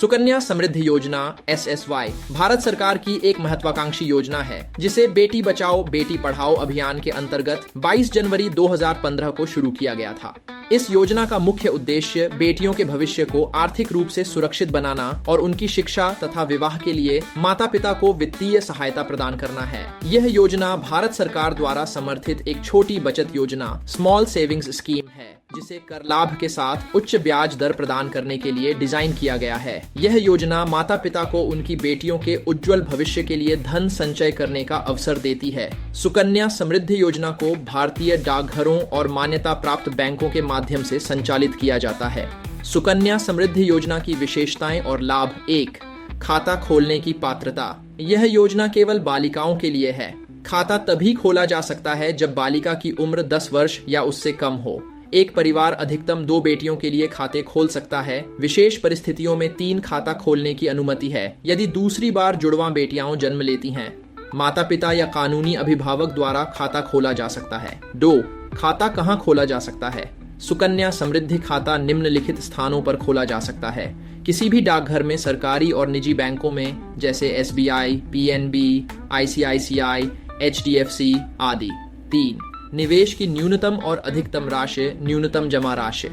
सुकन्या समृद्धि योजना SSY भारत सरकार की एक महत्वाकांक्षी योजना है जिसे बेटी बचाओ बेटी पढ़ाओ अभियान के अंतर्गत 22 जनवरी 2015 को शुरू किया गया था। इस योजना का मुख्य उद्देश्य बेटियों के भविष्य को आर्थिक रूप से सुरक्षित बनाना और उनकी शिक्षा तथा विवाह के लिए माता पिता को वित्तीय सहायता प्रदान करना है। यह योजना भारत सरकार द्वारा समर्थित एक छोटी बचत योजना स्मॉल सेविंग्स स्कीम है जिसे कर लाभ के साथ उच्च ब्याज दर प्रदान करने के लिए डिजाइन किया गया है। यह योजना माता पिता को उनकी बेटियों के उज्जवल भविष्य के लिए धन संचय करने का अवसर देती है। सुकन्या समृद्धि योजना को भारतीय डाकघरों और मान्यता प्राप्त बैंकों के माध्यम से संचालित किया जाता है। सुकन्या समृद्धि योजना की विशेषताएं और लाभ। 1. खाता खोलने की पात्रता। यह योजना केवल बालिकाओं के लिए है। खाता तभी खोला जा सकता है जब बालिका की उम्र 10 वर्ष या उससे कम हो। एक परिवार अधिकतम 2 बेटियों के लिए खाते खोल सकता है। विशेष परिस्थितियों में 3 खाता खोलने की अनुमति है यदि दूसरी बार जुड़वां बेटियां जन्म लेती हैं। माता पिता या कानूनी अभिभावक द्वारा खाता खोला जा सकता है। 2. खाता कहां खोला जा सकता है। सुकन्या समृद्धि खाता निम्नलिखित स्थानों पर खोला जा सकता है। किसी भी डाकघर में, सरकारी और निजी बैंकों में जैसे SBI, PNB, ICICI, HDFC आदि। 3. निवेश की न्यूनतम और अधिकतम राशि। न्यूनतम जमा राशि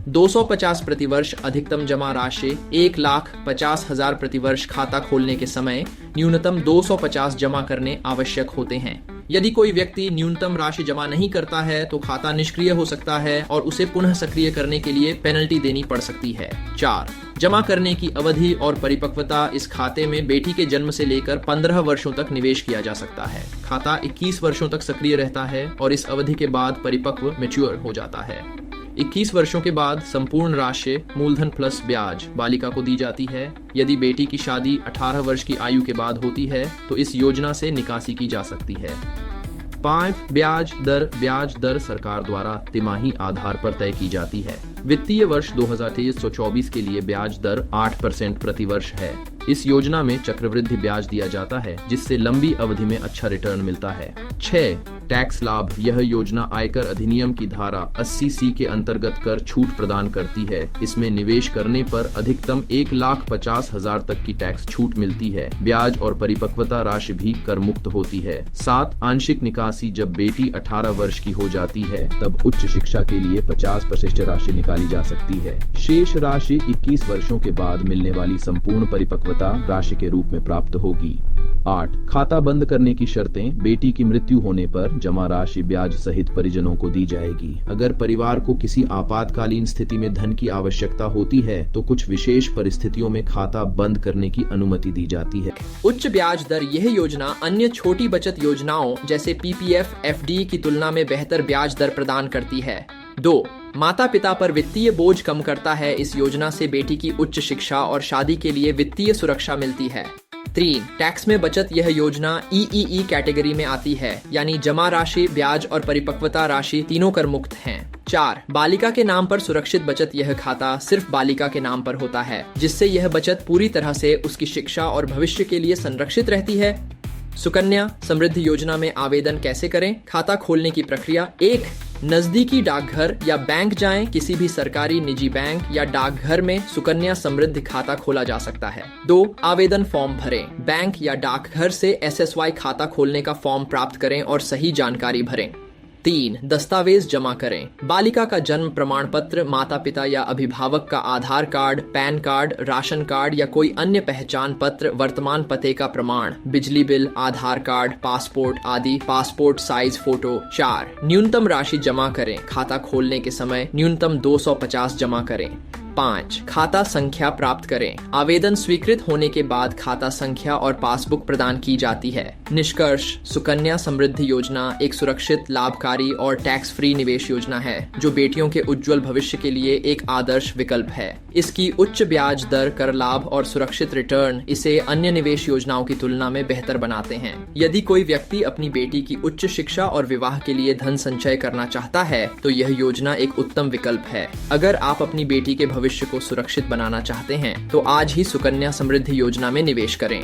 250 प्रतिवर्ष, अधिकतम जमा राशि 1,50,000 प्रतिवर्ष। खाता खोलने के समय न्यूनतम 250 जमा करने आवश्यक होते हैं। यदि कोई व्यक्ति न्यूनतम राशि जमा नहीं करता है तो खाता निष्क्रिय हो सकता है और उसे पुनः सक्रिय करने के लिए पेनल्टी देनी पड़ सकती है। 4. जमा करने की अवधि और परिपक्वता। इस खाते में बेटी के जन्म से लेकर 15 वर्षों तक निवेश किया जा सकता है। खाता 21 वर्षों तक सक्रिय रहता है और इस अवधि के बाद परिपक्व मैच्योर हो जाता है। 21 वर्षों के बाद संपूर्ण राशि मूलधन प्लस ब्याज बालिका को दी जाती है। यदि बेटी की शादी 18 वर्ष की आयु के बाद होती है तो इस योजना से निकासी की जा सकती है। 5. ब्याज दर सरकार द्वारा तिमाही आधार पर तय की जाती है। वित्तीय वर्ष 2023-24 के लिए ब्याज दर 8% प्रति वर्ष है। इस योजना में चक्रवृद्धि ब्याज दिया जाता है जिससे लंबी अवधि में अच्छा रिटर्न मिलता है। 6. टैक्स लाभ। यह योजना आयकर अधिनियम की धारा 80C के अंतर्गत कर छूट प्रदान करती है। इसमें निवेश करने पर अधिकतम 1,50,000 तक की टैक्स छूट मिलती है। ब्याज और परिपक्वता राशि भी कर मुक्त होती है। 7. आंशिक निकासी। जब बेटी 18 वर्ष की हो जाती है तब उच्च शिक्षा के लिए 50% राशि निकाली जा सकती है। शेष राशि 21 वर्षों के बाद मिलने वाली संपूर्ण परिपक्वता राशि के रूप में प्राप्त होगी। 8. खाता बंद करने की शर्तें। बेटी की मृत्यु होने पर जमा राशि ब्याज सहित परिजनों को दी जाएगी। अगर परिवार को किसी आपातकालीन स्थिति में धन की आवश्यकता होती है तो कुछ विशेष परिस्थितियों में खाता बंद करने की अनुमति दी जाती है। उच्च ब्याज दर। यह योजना अन्य छोटी बचत योजनाओं जैसे PPF, FD की तुलना में बेहतर ब्याज दर प्रदान करती है। 2. माता पिता पर वित्तीय बोझ कम करता है। इस योजना से बेटी की उच्च शिक्षा और शादी के लिए वित्तीय सुरक्षा मिलती है। 3. टैक्स में बचत। यह योजना EEE कैटेगरी में आती है, यानी जमा राशि, ब्याज और परिपक्वता राशि तीनों कर मुक्त हैं। 4. बालिका के नाम पर सुरक्षित बचत। यह खाता सिर्फ बालिका के नाम पर होता है जिससे यह बचत पूरी तरह से उसकी शिक्षा और भविष्य के लिए संरक्षित रहती है। सुकन्या समृद्धि योजना में आवेदन कैसे करें। खाता खोलने की प्रक्रिया। 1. नजदीकी डाकघर या बैंक जाएं। किसी भी सरकारी, निजी बैंक या डाकघर में सुकन्या समृद्धि खाता खोला जा सकता है। 2. आवेदन फॉर्म भरें। बैंक या डाकघर से SSY खाता खोलने का फॉर्म प्राप्त करें और सही जानकारी भरें। 3. दस्तावेज जमा करें। बालिका का जन्म प्रमाण पत्र, माता पिता या अभिभावक का Aadhaar card, PAN card, ration card या कोई अन्य पहचान पत्र, वर्तमान पते का प्रमाण, बिजली बिल, आधार कार्ड, पासपोर्ट आदि, पासपोर्ट साइज फोटो। 4. न्यूनतम राशि जमा करें। खाता खोलने के समय न्यूनतम 250 जमा करें। 5. खाता संख्या प्राप्त करें। आवेदन स्वीकृत होने के बाद खाता संख्या और पासबुक प्रदान की जाती है। निष्कर्ष। सुकन्या समृद्धि योजना एक सुरक्षित, लाभकारी और टैक्स फ्री निवेश योजना है जो बेटियों के उज्जवल भविष्य के लिए एक आदर्श विकल्प है। इसकी उच्च ब्याज दर, कर लाभ और सुरक्षित रिटर्न इसे अन्य निवेश योजनाओं की तुलना में बेहतर बनाते हैं। यदि कोई व्यक्ति अपनी बेटी की उच्च शिक्षा और विवाह के लिए धन संचय करना चाहता है तो यह योजना एक उत्तम विकल्प है। अगर आप अपनी बेटी के भविष्य को सुरक्षित बनाना चाहते हैं तो आज ही सुकन्या समृद्धि योजना में निवेश करें।